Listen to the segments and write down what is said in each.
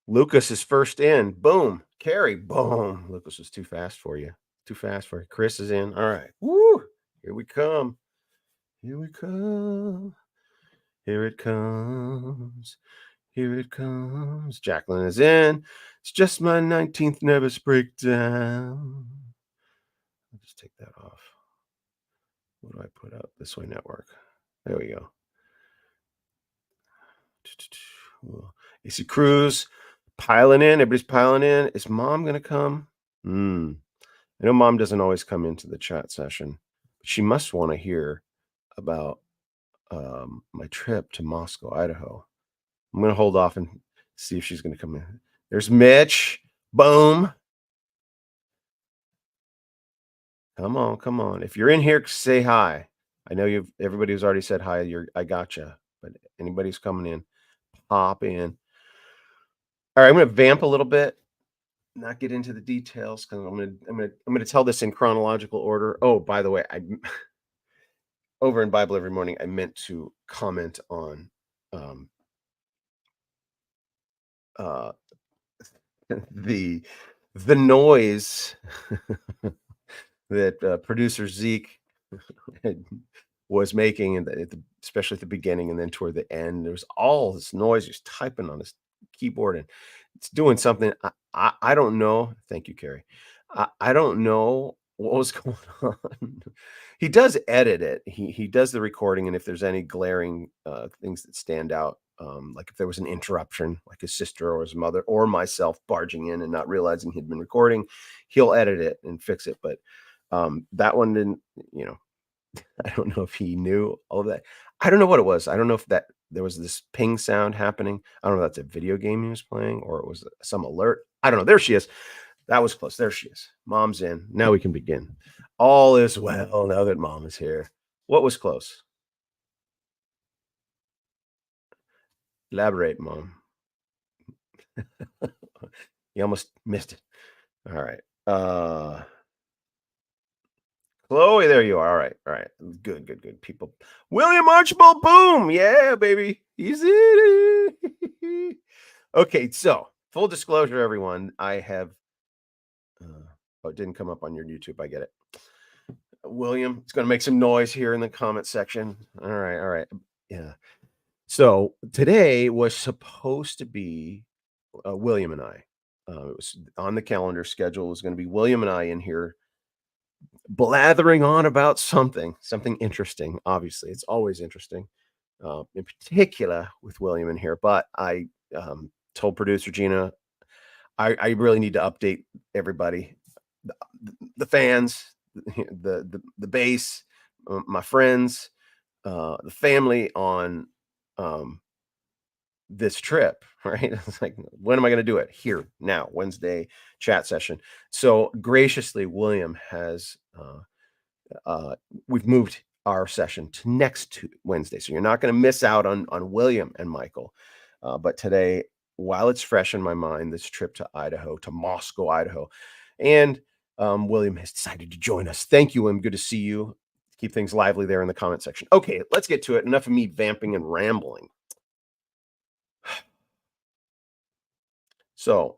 Lucas is first in. Boom. Carrie. Boom. Lucas was too fast for you. Too fast for you. Chris is in. All right. Woo. Here we come. Here we come. Here it comes. Here it comes. Jacqueline is in. It's just my 19th nervous breakdown. I'll just take that off. What do I put up? This way network. There we go. AC Cruz piling in. Everybody's piling in. Is mom going to come? I know mom doesn't always come into the chat session. But she must want to hear about my trip to Moscow, Idaho. I'm going to hold off and see if she's going to come in. There's Mitch. Boom. Come on, come on. If you're in here, say hi. I know everybody who's already said hi. I gotcha. But anybody's coming in, pop in. All right, I'm going to vamp a little bit, not get into the details because I'm gonna tell this in chronological order. Oh, by the way, I over in Bible every morning, I meant to comment on uh the the noise that producer Zeke was making, and especially at the beginning and then toward the end, there was all this noise. He's typing on his keyboard and it's doing something. I don't know. Thank you, Carrie. I don't know what was going on. He does edit it. He does the recording, and if there's any glaring things that stand out, like if there was an interruption, like his sister or his mother or myself barging in and not realizing he'd been recording, he'll edit it and fix it. But that one didn't. You know, I don't know if he knew all of that. I don't know what it was. I don't know if that there was this ping sound happening. I don't know if that's a video game he was playing or it was some alert. I don't know. There she is. That was close. There she is. Mom's in. Now we can begin. All is well now that mom is here. What was close? Elaborate, mom. You almost missed it. All right. Chloe, there you are. All right. All right. Good, good, good. People. William Archibald, boom. Yeah, baby. He's in it. Okay, so full disclosure, everyone. I have oh, it didn't come up on your YouTube. I get it. William, it's gonna make some noise here in the comment section. All right, all right. Yeah. So today was supposed to be William and I. It was on the calendar schedule. It was going to be William and I in here blathering on about something interesting. Obviously, it's always interesting, in particular with William in here. But I told producer Gina, I really need to update everybody, the, the fans, the base, my friends, the family on this trip. Right? It's like, when am I going to do it? Here now, Wednesday chat session. So graciously, William has. We've moved our session to next Wednesday, so you're not going to miss out on William and Michael. But today, while it's fresh in my mind, this trip to Idaho, to Moscow, Idaho, and William has decided to join us. Thank you, William. Good to see you. Keep things lively there in the comment section. Okay, let's get to it. Enough of me vamping and rambling. So,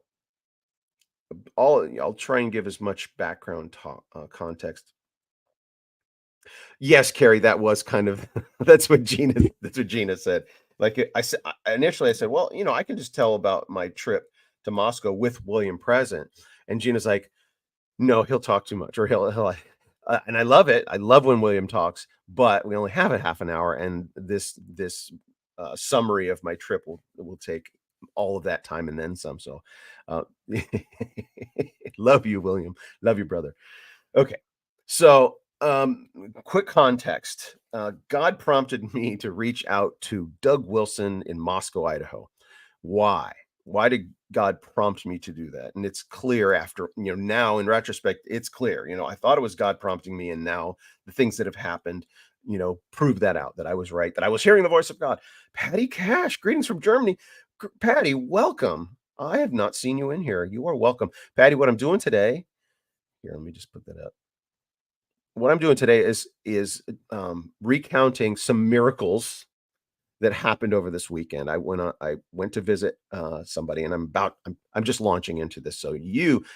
I'll try and give as much background context. Yes, Carrie, that was kind of that's what Gina said. Like I said initially, I said, well, I can just tell about my trip to Moscow with William present, and Gina's like, no, he'll talk too much, or he'll. And I love it. I love when William talks, but we only have a half an hour, and this summary of my trip will take all of that time and then some. So, uh, love you, William. Love you, brother. Okay. So, quick context. God prompted me to reach out to Doug Wilson in Moscow, Idaho. Why? Why did God prompt me to do that? And it's clear after, now in retrospect, it's clear. I thought it was God prompting me, and now the things that have happened, prove that out, that I was right, that I was hearing the voice of God. Patty Cash, greetings from Germany. Patty, welcome. I have not seen you in here. You are welcome. Patty, what I'm doing today, here, let me just put that up. What I'm doing today is recounting some miracles that happened over this weekend. I went to visit somebody, and I'm just launching into this. So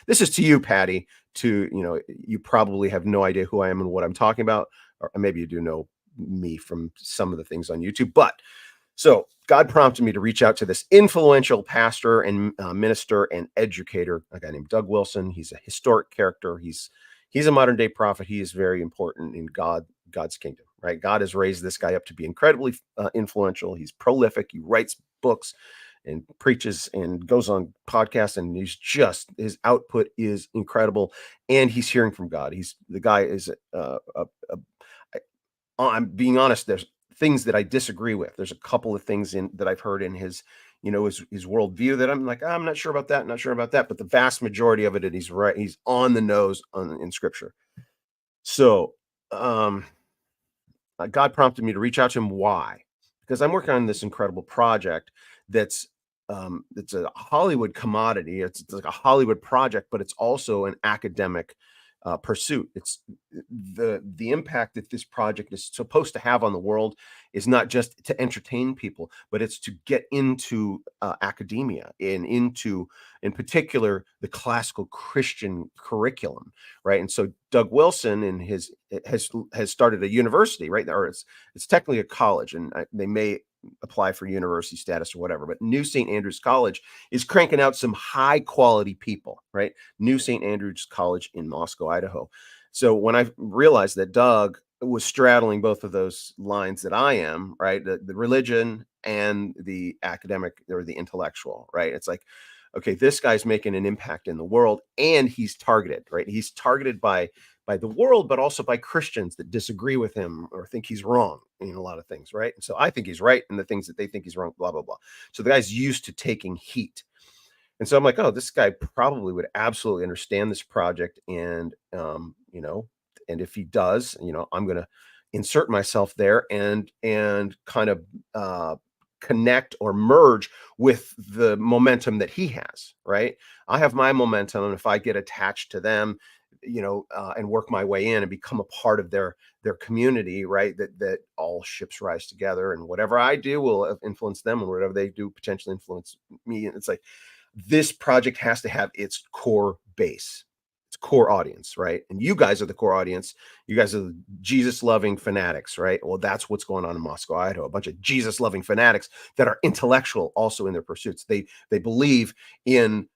this is to you, Patty. You probably have no idea who I am and what I'm talking about, or maybe you do know me from some of the things on YouTube. But so God prompted me to reach out to this influential pastor and minister and educator, a guy named Doug Wilson. He's a historic character. He's a modern day prophet. He is very important in God's kingdom, right? God has raised this guy up to be incredibly influential. He's prolific. He writes books and preaches and goes on podcasts, and his output is incredible, and he's hearing from God. The guy is I'm being honest, there's things that I disagree with. There's a couple of things in that I've heard in his worldview that I'm like, I'm not sure about that, not sure about that. But the vast majority of it, and he's right, he's on the nose in scripture. So God prompted me to reach out to him. Why? Because I'm working on this incredible project that's it's a Hollywood commodity. It's like a Hollywood project, but it's also an academic pursuit. It's the impact that this project is supposed to have on the world is not just to entertain people, but it's to get into academia and into, in particular, the classical Christian curriculum, right? And so Doug Wilson and his has started a university, right? Or it's technically a college, and they may apply for university status or whatever. But New St. Andrews College is cranking out some high quality people, right? New St. Andrews College in Moscow, Idaho. So when I realized that Doug was straddling both of those lines that I am, right? The religion and the academic or the intellectual, right? It's like, okay, this guy's making an impact in the world, and he's targeted, right? He's targeted by the world, but also by Christians that disagree with him or think he's wrong in a lot of things, right? And so I think he's right in the things that they think he's wrong, blah, blah, blah. So the guy's used to taking heat. And so I'm like, oh, this guy probably would absolutely understand this project. And if he does, I'm going to insert myself there and kind of connect or merge with the momentum that he has, right? I have my momentum, and if I get attached to them, and work my way in and become a part of their community, right? That all ships rise together, and whatever I do will influence them, and whatever they do potentially influence me. And it's like this project has to have its core base, its core audience, right? And you guys are the core audience. You guys are the Jesus loving fanatics, right? Well, that's what's going on in Moscow, Idaho. A bunch of Jesus loving fanatics that are intellectual also in their pursuits. They believe in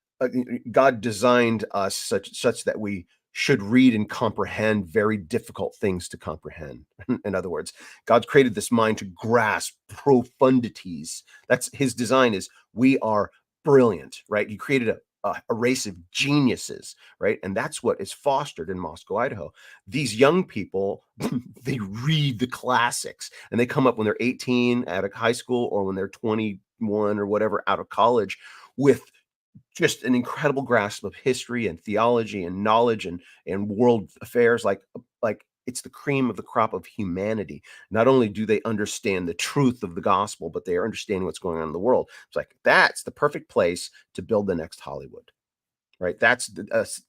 God designed us such that we should read and comprehend very difficult things to comprehend. In other words, God's created this mind to grasp profundities. That's his design. Is we are brilliant, right? He created a race of geniuses, right? And that's what is fostered in Moscow, Idaho. These young people, they read the classics, and they come up when they're 18 out of high school, or when they're 21 or whatever out of college, with just an incredible grasp of history and theology and knowledge and world affairs. Like it's the cream of the crop of humanity. Not only do they understand the truth of the gospel, but they are understanding what's going on in the world. It's like that's the perfect place to build the next Hollywood, right? That's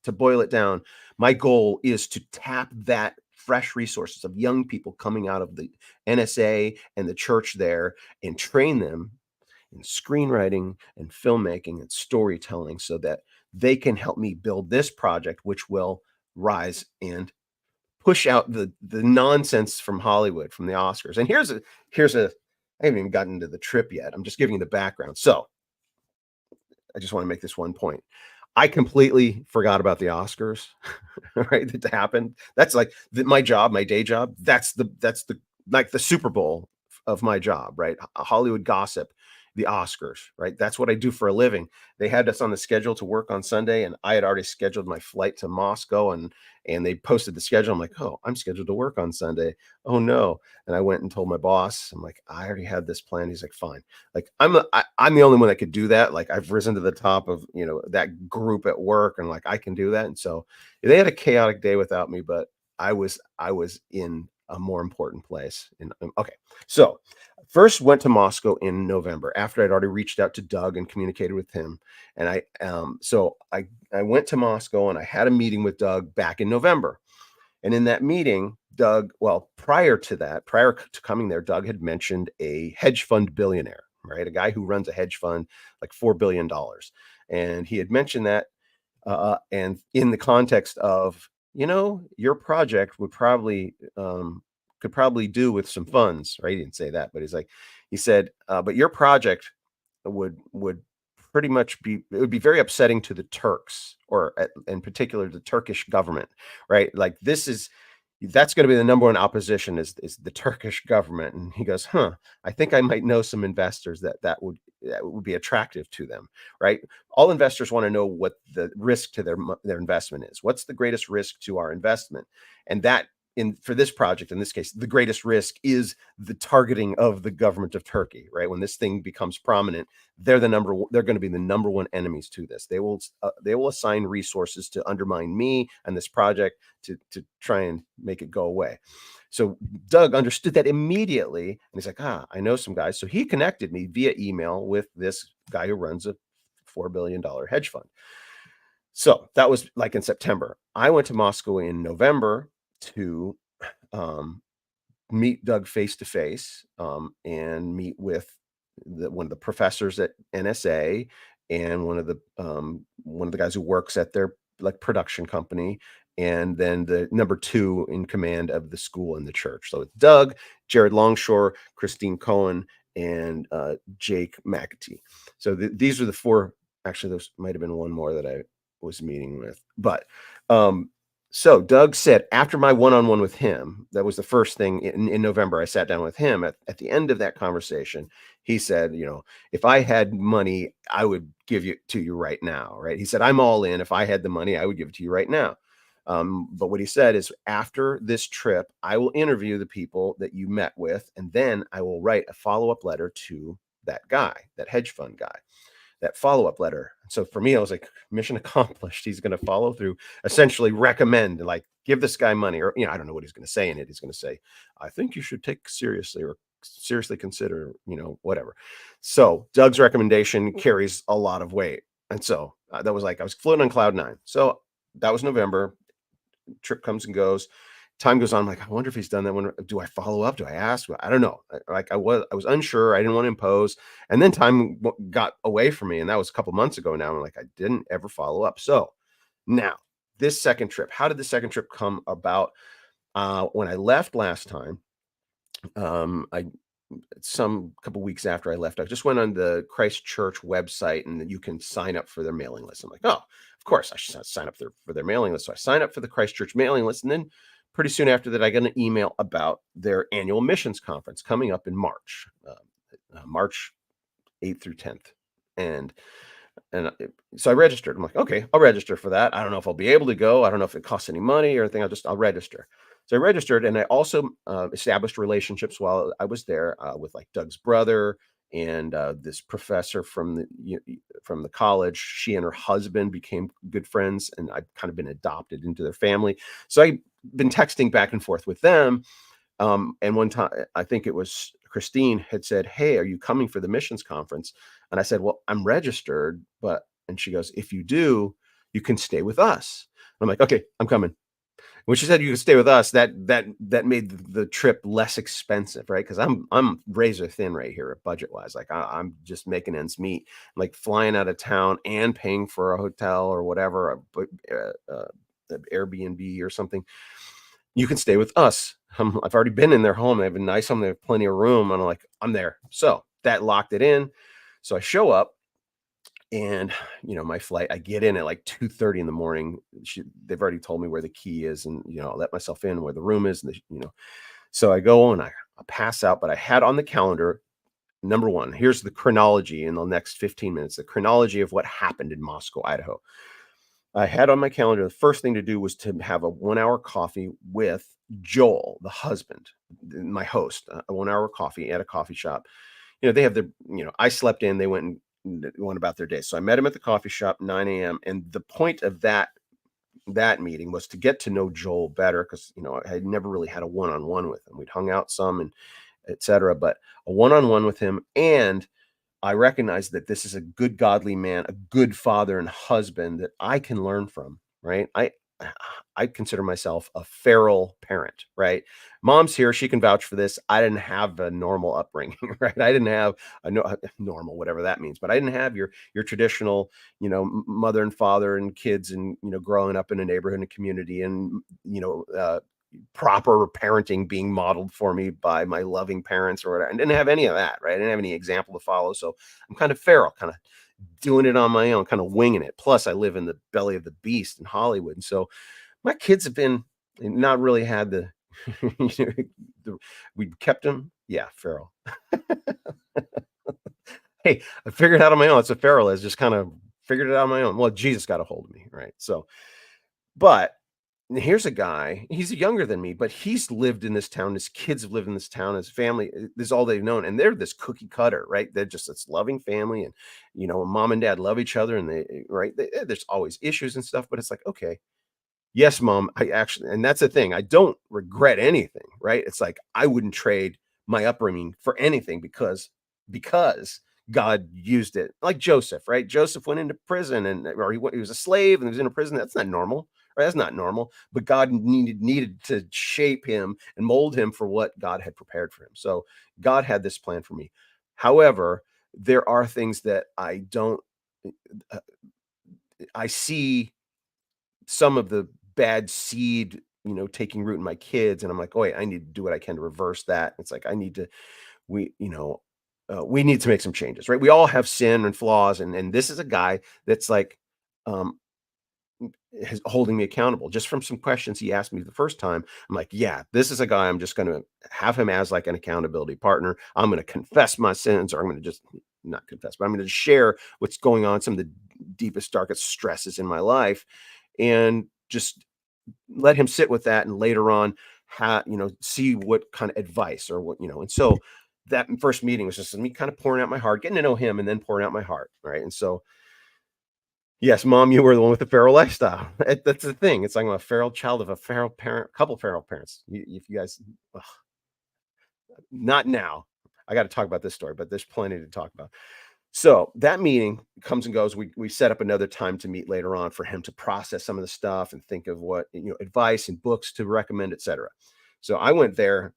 to boil it down. My goal is to tap that fresh resources of young people coming out of the NSA and the church there, and train them in screenwriting and filmmaking and storytelling, so that they can help me build this project, which will rise and push out the nonsense from Hollywood, from the Oscars. And here's a I haven't even gotten into the trip yet. I'm just giving you the background. So I just want to make this one point. I completely forgot about the Oscars, right? That happened. That's like my job, my day job. That's the like the Super Bowl of my job, right? Hollywood gossip, the Oscars, right? That's what I do for a living. They had us on the schedule to work on Sunday, and I had already scheduled my flight to Moscow, and they posted the schedule. I'm like, oh, I'm scheduled to work on Sunday. Oh no. And I went and told my boss, I'm like, I already had this plan. He's like, fine. Like I'm the only one that could do that. Like I've risen to the top of, that group at work, and like I can do that. And so they had a chaotic day without me, but I was in a more important place. Okay. So first went to Moscow in November after I'd already reached out to Doug and communicated with him. And I went to Moscow, and I had a meeting with Doug back in November. And in that meeting, Doug, well, prior to that, prior to coming there, Doug had mentioned a hedge fund billionaire, right? A guy who runs a hedge fund, like $4 billion. And he had mentioned that, and in the context of, your project would probably could probably do with some funds, right? He didn't say that, but he said, but your project would pretty much be it would be very upsetting to the Turks, or in particular the Turkish government, right? Like that's going to be the number one opposition is the Turkish government. And he goes, huh, I think I might know some investors that would be attractive to them, right? All investors want to know what the risk to their investment is. What's the greatest risk to our investment? And that for this project, in this case, the greatest risk is the targeting of the government of Turkey, right? When this thing becomes prominent, they're they're going to be the number one enemies to this. They will assign resources to undermine me and this project to try and make it go away. So Doug understood that immediately, and he's like, I know some guys. So he connected me via email with this guy who runs a $4 billion hedge fund. So that was like in September. I went to Moscow in November to um, meet Doug face to face, and meet with one of the professors at NSA, and one of the guys who works at their like production company, and then the number two in command of the school and the church. So it's Doug, Jared Longshore, Christine Cohen, and Jake McAtee. So these are the four. Actually, those might have been one more that I was meeting with, but um, so Doug said after my one-on-one with him, that was the first thing in November. I sat down with him at the end of that conversation. He said, if I had money, I would give you to you right now. Right. He said, I'm all in. If I had the money, I would give it to you right now. But what he said is after this trip, I will interview the people that you met with, and then I will write a follow-up letter to that guy, that hedge fund guy, that follow-up letter. So for me, I was like, mission accomplished. He's going to follow through, essentially recommend, like, give this guy money, or, I don't know what he's going to say in it. He's going to say, I think you should take seriously, or seriously consider, whatever. So Doug's recommendation carries a lot of weight. And so that was like, I was floating on cloud nine. So that was November. Trip comes and goes. Time goes on. I'm like, I wonder if he's done that one. Do I follow up? Do I ask? I don't know. I was unsure. I didn't want to impose. And then time got away from me. And that was a couple months ago now. I'm like, I didn't ever follow up. So now this second trip, how did the second trip come about? When I left last time, I some couple weeks after I left, I just went on the Christ Church website, and then you can sign up for their mailing list. I'm like, oh, of course I should sign up for their mailing list. So I signed up for the Christ Church mailing list, and then pretty soon after that, I got an email about their annual missions conference coming up in March, March 8th through 10th, and so I registered. I'm like, okay, I'll register for that. I don't know if I'll be able to go. I don't know if it costs any money or anything. I'll register. So I registered, and I also established relationships while I was there with like Doug's brother and this professor from the college. She and her husband became good friends, and I've kind of been adopted into their family. So I've been texting back and forth with them. And one time, I think it was Christine had said, "Hey, are you coming for the missions conference?" And I said, "Well, I'm registered, but," and she goes, "If you do, you can stay with us." I'm like, "Okay, I'm coming." When she said you could stay with us, that made the trip less expensive, right? Because I'm razor thin right here, budget wise. Like I'm just making ends meet, like flying out of town and paying for a hotel or whatever, Airbnb or something. You can stay with us. I've already been in their home. They have a nice home. They have plenty of room. And I'm like, I'm there. So that locked it in. So I show up, and my flight, I get in at like 2:30 in the morning. They've already told me where the key is, and I'll let myself in where the room is. And so I go and I pass out, but I had on the calendar, number one, here's the chronology in the next 15 minutes, the chronology of what happened in Moscow, Idaho. I had on my calendar, the first thing to do was to have a 1 hour coffee with Joel, the husband, my host, a 1 hour coffee at a coffee shop. They have their, I slept in, they went about their day. So I met him at the coffee shop, 9 a.m. And the point of that meeting was to get to know Joel better, because, I had never really had a one-on-one with him. We'd hung out some and etc. But a one-on-one with him, and I recognize that this is a good, godly man, a good father and husband that I can learn from, right? I consider myself a feral parent, right? Mom's here, she can vouch for this. I didn't have a normal upbringing, right? I didn't have a no, normal, whatever that means, but I didn't have your traditional, mother and father and kids, and growing up in a neighborhood and community, and proper parenting being modeled for me by my loving parents or whatever. I didn't have any of that, right? I didn't have any example to follow, so I'm kind of feral, kind of doing it on my own, kind of winging it. Plus, I live in the belly of the beast in Hollywood, and so my kids have been not really had the, the we kept them, yeah, feral. Hey, I figured it out on my own. It's a feral is just kind of figured it out on my own. Well, Jesus got a hold of me, right? So, but here's a guy, he's younger than me, but he's lived in this town. His kids have lived in this town. His family, this is all they've known. And they're this cookie cutter, right? They're just this loving family. And, mom and dad love each other. And right? There's always issues and stuff, but it's like, okay, yes, mom, I actually, and that's the thing. I don't regret anything, right? It's like I wouldn't trade my upbringing for anything because God used it. Like Joseph, right? Joseph went into prison, and or he was a slave and he was in a prison. That's not normal. Right? That's not normal. But God needed to shape him and mold him for what God had prepared for him. So God had this plan for me. However, there are things that I don't. uh, I see some of the bad seed, taking root in my kids, and I'm like, "Oh, wait, I need to do what I can to reverse that." It's like I need to we, we need to make some changes, right? We all have sin and flaws, and this is a guy that's like, um, is holding me accountable just from some questions he asked me the first time. I'm like, "Yeah, this is a guy I'm just gonna have him as like an accountability partner. I'm gonna confess my sins, or I'm gonna just not confess, but I'm gonna share what's going on, some of the deepest, darkest stresses in my life, and just let him sit with that, and later on see what kind of advice or what, and so that first meeting was just me kind of pouring out my heart, getting to know him, and then pouring out my heart, right? And so, yes, mom, you were the one with the feral lifestyle. That's the thing. It's like I'm a feral child of a feral parent, couple feral parents. If you guys, ugh, not now, I got to talk about this story, but there's plenty to talk about. So that meeting comes and goes. We set up another time to meet later on for him to process some of the stuff and think of what, advice and books to recommend, etc. So I went there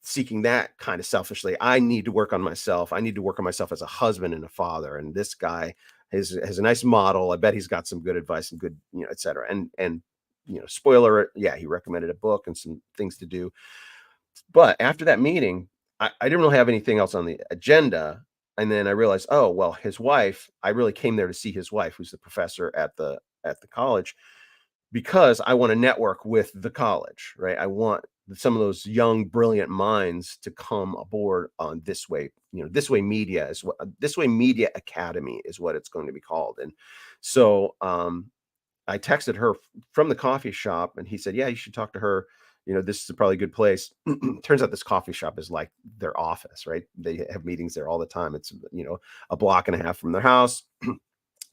seeking that kind of selfishly. I need to work on myself. I need to work on myself as a husband and a father. And this guy has a nice model. I bet he's got some good advice and good, etc. And spoiler, yeah, he recommended a book and some things to do. But after that meeting, I didn't really have anything else on the agenda, and then I realized, oh, well, his wife, I really came there to see his wife, who's the professor at the college, because I wanna network with the college, right? I want some of those young, brilliant minds to come aboard on This Way. This Way Media is what This Way Media Academy is what it's going to be called. And so, I texted her from the coffee shop, and he said, "Yeah, you should talk to her. This is probably a good place." Turns out this coffee shop is like their office, right? They have meetings there all the time. It's a block and a half from their house.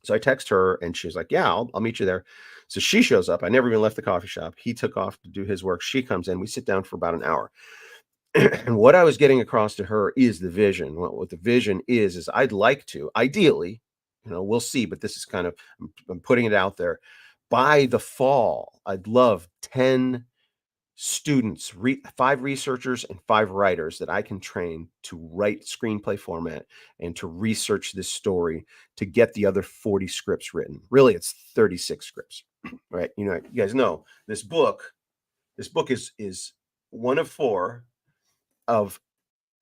So I text her, and she's like, "Yeah, I'll meet you there." So she shows up. I never even left the coffee shop. He took off to do his work. She comes in. We sit down for about an hour. And what I was getting across to her is the vision. What the vision is I'd like to, ideally, we'll see, but this is kind of, I'm putting it out there. By the fall, I'd love 10 students, 5 researchers and 5 writers that I can train to write screenplay format and to research this story to get the other 40 scripts written. Really, it's 36 scripts, right? You guys know this book is one of 4 of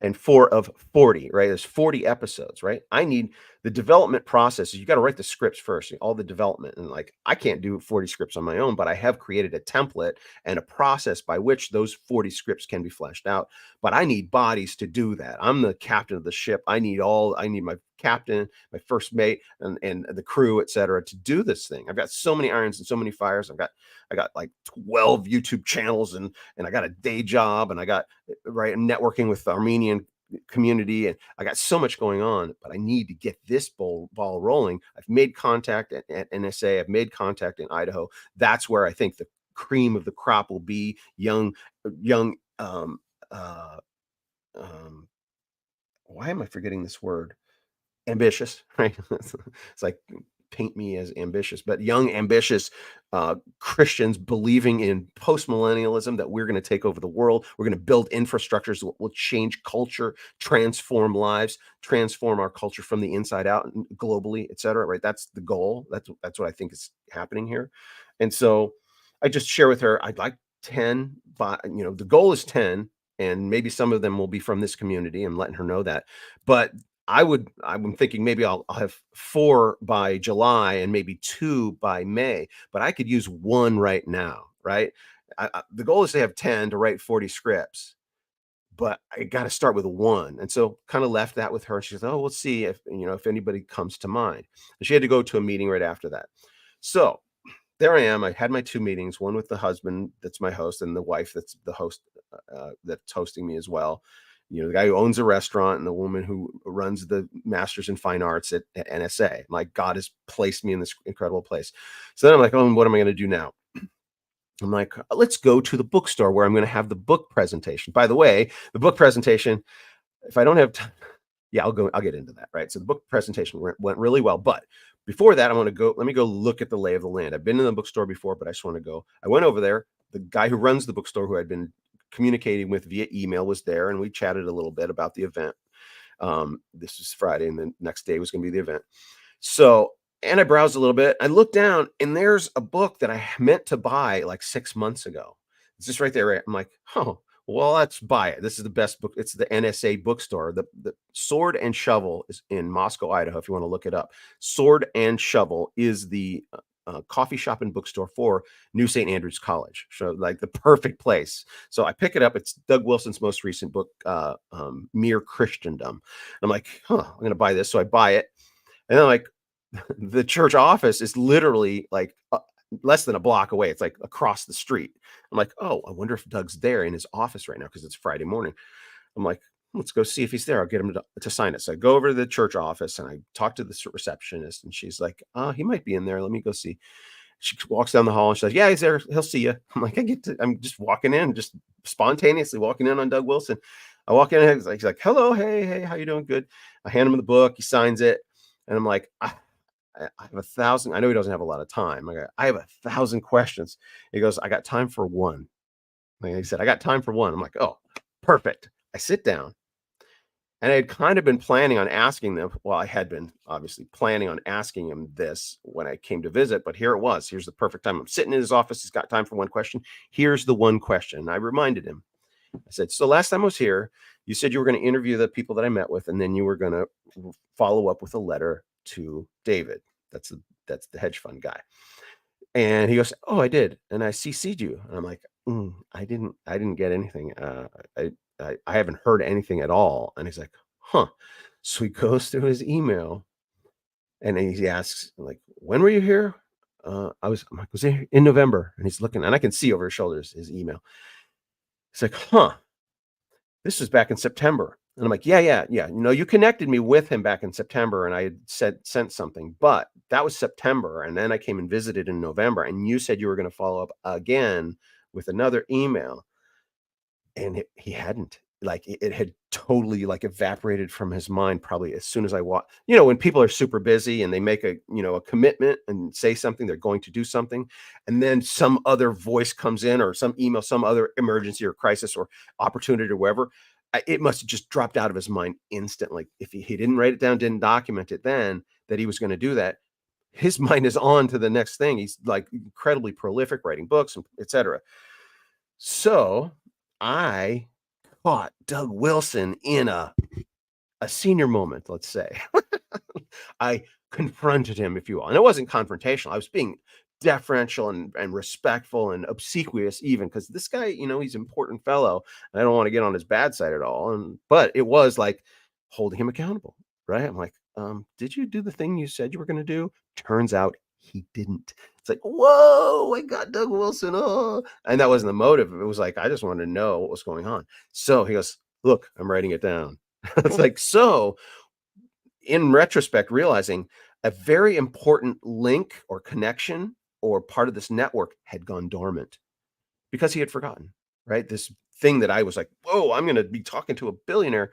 and 4 of 40, right? There's 40 episodes, right? I need the development process. You got to write the scripts first, all the development. And like, I can't do 40 scripts on my own, but I have created a template and a process by which those 40 scripts can be fleshed out. But I need bodies to do that. I'm the captain of the ship. I need my captain, my first mate, and the crew, etc., to do this thing. I've got so many irons and so many fires. I got like 12 YouTube channels, and I got a day job, and I got right networking with the Armenian community, and I got so much going on, but I need to get this ball rolling. I've made contact at NSA. I've made contact in Idaho. That's where I think the cream of the crop will be. Young. Uh, um, why am I forgetting this word? Ambitious, right? It's like paint me as ambitious, but young, ambitious Christians believing in post-millennialism, that we're going to take over the world. We're going to build infrastructures that will change culture, transform lives, transform our culture from the inside out and globally, et cetera. Right. That's the goal. That's what I think is happening here. And so I just share with her, I'd like 10, but the goal is 10, and maybe some of them will be from this community. I'm letting her know that. But I'm thinking maybe I'll have 4 by July and maybe 2 by May, but I could use 1 right now, right? The goal is to have 10 to write 40 scripts, but I got to start with 1. And so kind of left that with her. She says, "Oh, we'll see if anybody comes to mind." And she had to go to a meeting right after that. So there I am. I had my 2 meetings, one with the husband that's my host, and the wife that's the host, that's hosting me as well. The guy who owns a restaurant and the woman who runs the Masters in Fine Arts at NSA. Like, God has placed me in this incredible place. So then I'm like, oh, and what am I going to do now? I'm like, let's go to the bookstore where I'm going to have the book presentation. By the way, the book presentation, if I don't have time, yeah, I'll get into that. Right. So the book presentation went really well. But before that, let me go look at the lay of the land. I've been in the bookstore before, but I just want to go. I went over there. The guy who runs the bookstore, who I'd been communicating with via email, was there, and we chatted a little bit about the event. This was Friday, and the next day was going to be the event. So, and I browsed a little bit. I looked down, and there's a book that I meant to buy like 6 months ago. It's just right there. Right? I'm like, oh, well, let's buy it. This is the best book. It's the NSA bookstore. The Sword and Shovel is in Moscow, Idaho, if you want to look it up. Sword and Shovel is the coffee shop and bookstore for New St. Andrews College. So, like, the perfect place. So I pick it up. It's Doug Wilson's most recent book, Mere Christendom. I'm like, I'm going to buy this. So I buy it. And then, like, the church office is literally like less than a block away. It's like across the street. I'm like, oh, I wonder if Doug's there in his office right now, because it's Friday morning. I'm like, let's go see if he's there. I'll get him to sign it. So I go over to the church office and I talk to the receptionist, and she's like, he might be in there. Let me go see. She walks down the hall and she's like, yeah, he's there. He'll see you. I'm like, I'm just walking in, just spontaneously walking in on Doug Wilson. I walk in and he's like, hello, hey, how you doing? Good. I hand him the book. He signs it. And I'm like, I have 1,000. I know he doesn't have a lot of time. I have 1,000 questions. He goes, I got time for 1. Like he said, I got time for 1. I'm like, oh, perfect. I sit down, and I had kind of been planning on asking them. Well, I had been obviously planning on asking him this when I came to visit, but here it was. Here's the perfect time. I'm sitting in his office. He's got time for 1 question. Here's the 1 question. And I reminded him. I said, so last time I was here, you said you were going to interview the people that I met with, and then you were going to follow up with a letter to David. That's the hedge fund guy. And he goes, oh, I did. And I CC'd you. And I'm like, I didn't get anything. I haven't heard anything at all. And he's like, huh. So he goes through his email, and then he asks, like, when were you here? I was here in November. And he's looking, and I can see over his shoulders his email. He's like, huh, this was back in September. And I'm like, yeah. You connected me with him back in September, and I had sent something, but that was September. And then I came and visited in November, and you said you were going to follow up again with another email. And he hadn't. Like, it had totally, like, evaporated from his mind, probably as soon as I walked. When people are super busy and they make a commitment and say something, they're going to do something, and then some other voice comes in, or some email, some other emergency or crisis or opportunity or whatever, it must have just dropped out of his mind instantly. If he didn't write it down, didn't document it then, that he was going to do that, his mind is on to the next thing. He's, like, incredibly prolific, writing books, and etc. So I caught Doug Wilson in a senior moment, let's say. I confronted him, if you will. And it wasn't confrontational. I was being deferential and respectful and obsequious, even, because this guy, he's an important fellow, and I don't want to get on his bad side at all. But it was like holding him accountable, right? I'm like, did you do the thing you said you were going to do? Turns out he didn't. It's like, whoa, I got Doug Wilson. Oh, and that wasn't the motive. It was like, I just wanted to know what was going on. So he goes, look, I'm writing it down. It's like, so in retrospect, realizing a very important link or connection or part of this network had gone dormant because he had forgotten, right? This thing that I was like, whoa, I'm going to be talking to a billionaire.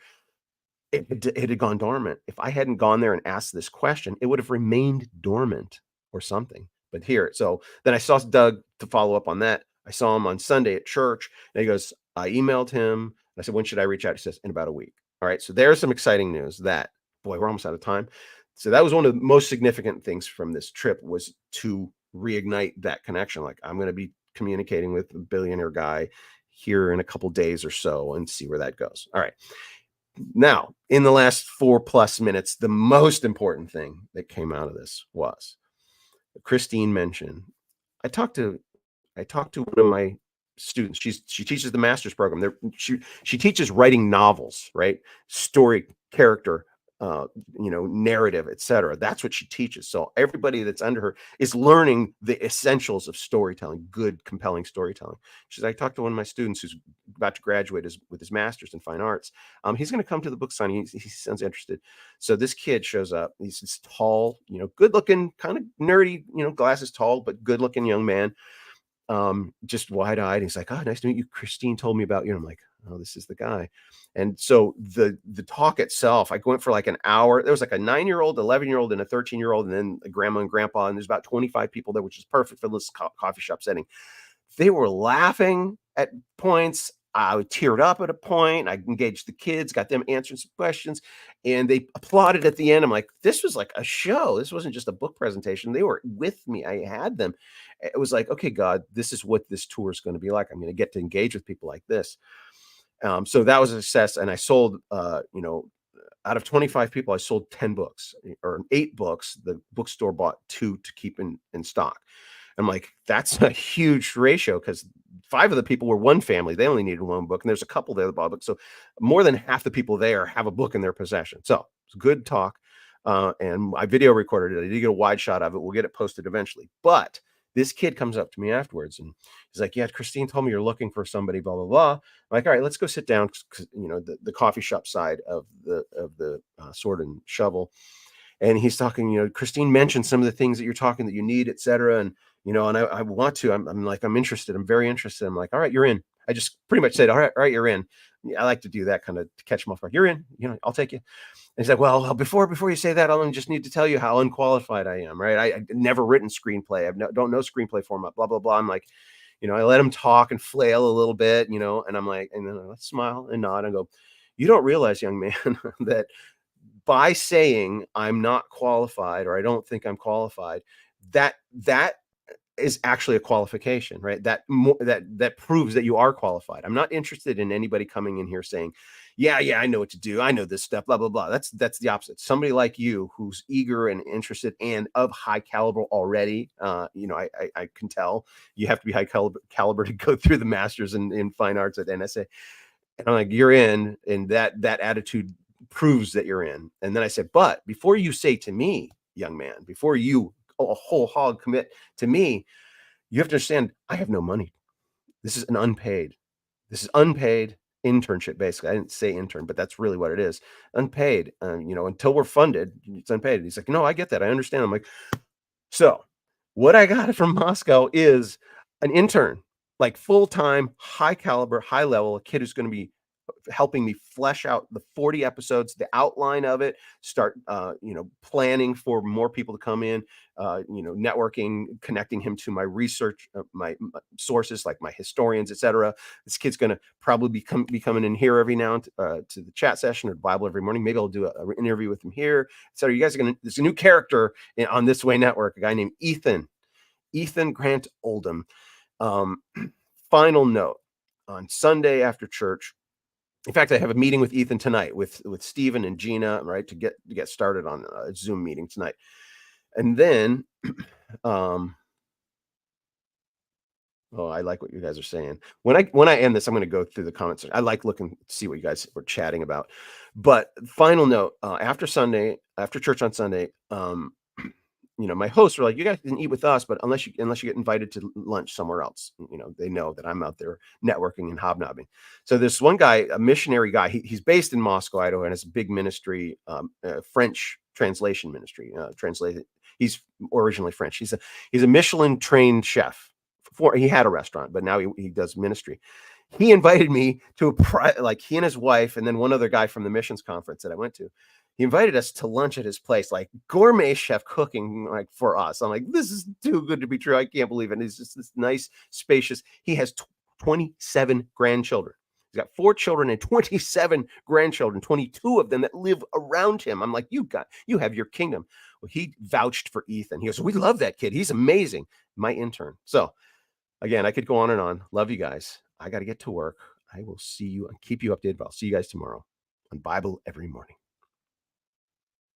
it had gone dormant. If I hadn't gone there and asked this question, it would have remained dormant or something. But here, so then I saw Doug to follow up on that. I saw him on Sunday at church, and he goes, I emailed him. I said, when should I reach out? He says, in about a week. All right. So there's some exciting news that, boy, we're almost out of time. So that was one of the most significant things from this trip, was to reignite that connection. Like, I'm going to be communicating with a billionaire guy here in a couple days or so and see where that goes. All right. Now, in the last 4+ minutes, the most important thing that came out of this was Christine mentioned. I talked to one of my students. She teaches the master's program. She teaches writing novels, right? Story, character, narrative, etc. That's what she teaches. So everybody that's under her is learning the essentials of storytelling, good, compelling storytelling. She's, I talked to one of my students who's about to graduate with his master's in fine arts. He's going to come to the book signing. He sounds interested. So this kid shows up. He's this tall, good looking, kind of nerdy, glasses, tall but good looking young man. Just wide-eyed. He's like, oh, nice to meet you. Christine told me about you. And I'm like, oh, this is the guy. And so the talk itself, I went for like an hour. There was like a 9-year-old, 11-year-old, and a 13-year-old, and then a grandma and grandpa. And there's about 25 people there, which is perfect for this coffee shop setting. They were laughing at points. I teared up at a point. I engaged the kids, got them answering some questions, and they applauded at the end. I'm like, this was like a show. This wasn't just a book presentation. They were with me. I had them. It was like, okay, God, this is what this tour is going to be like. I'm going to get to engage with people like this. So that was a success. And I sold, out of 25 people, I sold 10 books or 8 books. The bookstore bought 2 to keep in stock. I'm like, that's a huge ratio, because 5 of the people were one family. They only needed 1 book. And there's a couple there that bought books. So more than half the people there have a book in their possession. So it's good talk. And I video recorded it. I did get a wide shot of it. We'll get it posted eventually. But this kid comes up to me afterwards and he's like, yeah, Christine told me you're looking for somebody, blah, blah, blah. I'm like, all right, let's go sit down. The coffee shop side of the Sword and Shovel. And he's talking, Christine mentioned some of the things that you're talking that you need, et cetera. And, and I want to, I'm like, I'm interested. I'm very interested. I'm like, all right, you're in. I just pretty much said, all right, you're in. I like to do that kind of to catch them off guard. You're in, I'll take you. And he's like, well, before you say that, I'll just need to tell you how unqualified I am, right? I never written screenplay. Don't know screenplay format, blah, blah, blah. I'm like, I let him talk and flail a little bit, and I'm like, and then let's smile and nod and go, you don't realize, young man, that by saying I'm not qualified, or I don't think I'm qualified, that is actually a qualification, right? That proves that you are qualified. I'm not interested in anybody coming in here saying, yeah, I know what to do. I know this stuff, blah, blah, blah. That's the opposite. Somebody like you who's eager and interested and of high caliber already. I can tell you have to be high caliber to go through the masters in fine arts at NSA. And I'm like, you're in, and that attitude proves that you're in. And then I said, but before you say to me, young man, before you a whole hog commit to me, you have to understand, I have no money. This is unpaid internship. Basically, I didn't say intern, but that's really what it is. Unpaid. Until we're funded, it's unpaid. He's like, no, I get that. I understand. I'm like, so what I got from Moscow is an intern, like full-time, high caliber, high level, a kid who's going to be helping me flesh out the 40 episodes, the outline of it, start, planning for more people to come in, networking, connecting him to my research, my sources, like my historians, etc. This kid's going to probably be coming in here every now and to the chat session or Bible every morning. Maybe I'll do an interview with him here, etc. You guys are there's a new character on This Way Network, a guy named Ethan Grant Oldham. Final note, on Sunday after church, in fact, I have a meeting with Ethan tonight with Stephen and Gina, right, to get started on a Zoom meeting tonight. And then, I like what you guys are saying. When I end this, I'm going to go through the comments. I like looking to see what you guys were chatting about. But final note, after church on Sunday, my hosts were like, you guys can eat with us, but unless you get invited to lunch somewhere else, they know that I'm out there networking and hobnobbing. So this one guy, a missionary guy, he's based in Moscow, Idaho, and has a big ministry, French translation ministry. He's originally French. He's a Michelin trained chef. He had a restaurant, but now he does ministry. he invited me to like he and his wife, and then one other guy from the missions conference that I went to. He invited us to lunch at his place, like gourmet chef cooking, like for us. I'm like, this is too good to be true. I can't believe it. And it's just this nice, spacious. He has 27 grandchildren. He's got 4 children and 27 grandchildren, 22 of them that live around him. I'm like, you have your kingdom. Well, he vouched for Ethan. He goes, we love that kid. He's amazing. My intern. So again, I could go on and on. Love you guys. I got to get to work. I will see you and keep you updated. I'll see you guys tomorrow on Bible Every Morning.